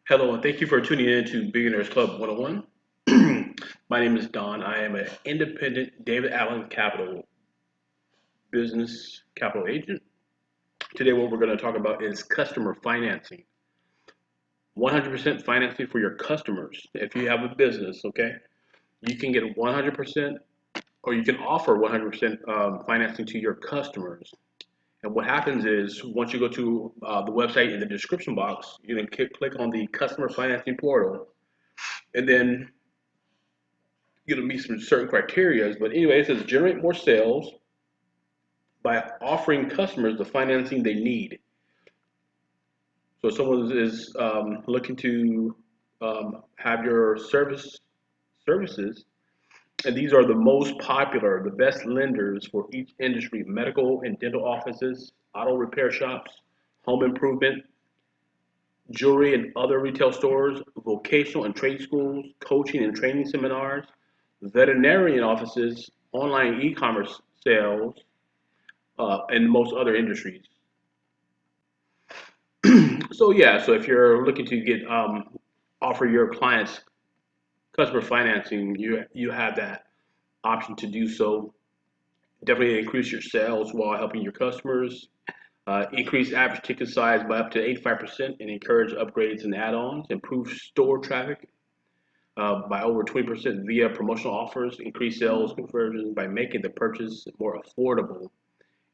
Hello, and thank you for tuning in to Billionaires Club 101. My name is Don. I am an independent David Allen Capital business capital agent. Today, what we're going to talk about is customer financing. 100% financing for your customers. If you have a business, okay, you can get 100% or you can offer 100% financing to your customers. And what happens is once you go to the website in the description box, you can click on the customer financing portal, and then you're going to meet some certain criteria. But anyway, it says generate more sales by offering customers the financing they need. So if someone is looking to have your services, and these are the most popular, the best lenders for each industry: medical and dental offices, auto repair shops, home improvement, jewelry and other retail stores, vocational and trade schools, coaching and training seminars, veterinarian offices, online e-commerce sales, and most other industries. So yeah, so if you're looking to get offer your clients customer financing, you have that option to do so. Definitely increase your sales while helping your customers. Increase average ticket size by up to 85% and encourage upgrades and add-ons. Improve store traffic by over 20% via promotional offers. Increase sales conversions by making the purchase more affordable.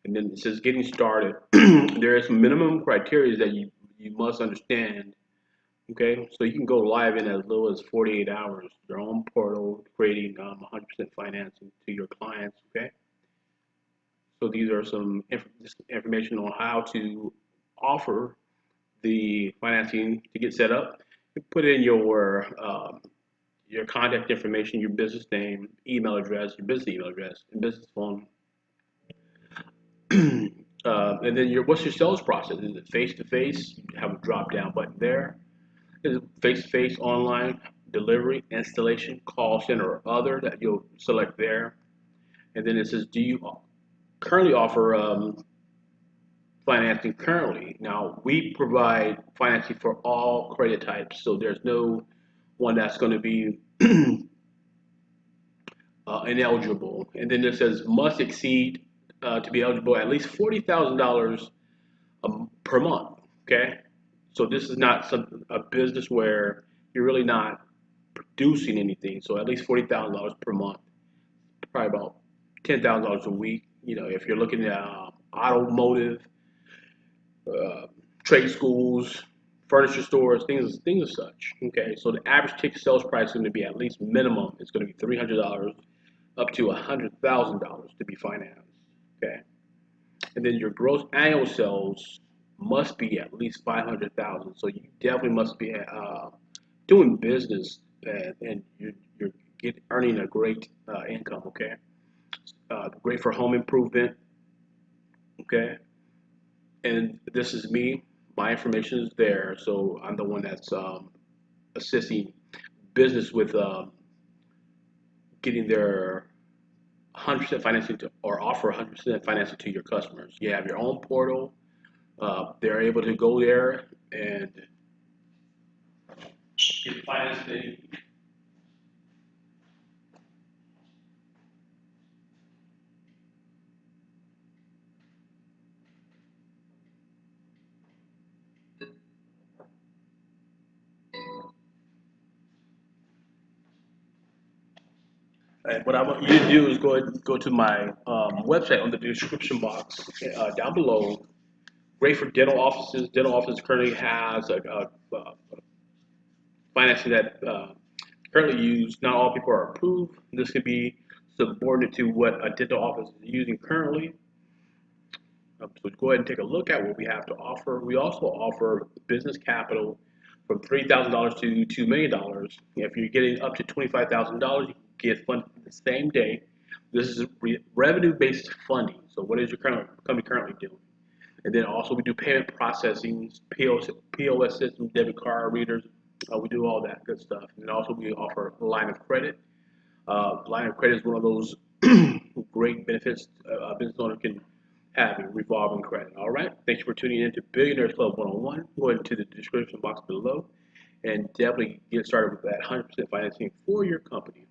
And then it says getting started. There are some minimum criteria that you must understand. Okay, so you can go live in as little as 48 hours. Your own portal, creating 100% financing to your clients. Okay, so these are some information on how to offer the financing to get set up. You put in your contact information, your business name, email address, your business email address, and business phone. And then what's your sales process? Is it face to face? You have a drop down button there. Is it face to face, online, delivery, installation, call center, or other that you'll select there. And then it says, do you currently offer financing currently? Now, we provide financing for all credit types, so there's no one that's going to be ineligible. And then it says must exceed to be eligible at least $40,000 per month. Okay, so this is not a business where you're really not producing anything. So at least $40,000 per month, probably about $10,000 a week. You know, if you're looking at automotive, uh, trade schools, furniture stores, things as such. Okay, so the average ticket sales price is going to be at least minimum. It's going to be $300 up to $100,000 to be financed. Okay, and then your gross annual sales must be at least 500,000. So you definitely must be doing business and you're earning a great income. Okay, great for home improvement. Okay, and this is me. My information is there, so I'm the one that's assisting business with getting their 100% financing to, or offer 100% financing to your customers. You have your own portal. They're able to go there and get financing. And what I want you to do is go to my website on the description box down below. Great for dental offices. Dental office currently has a financing that currently used. Not all people are approved. This could be subordinate to what a dental office is using currently. So go ahead and take a look at what we have to offer. We also offer business capital from $3,000 to $2 million. If you're getting up to $25,000, you can get funded the same day. This is revenue-based funding. So what is your company currently doing? And then also we do payment processing, POS systems, debit card readers. We do all that good stuff. And also we offer a line of credit. Line of credit is one of those great benefits a business owner can have a revolving credit. All right. Thank you for tuning in to Billionaires Club 101. Go into the description box below and definitely get started with that 100% financing for your company.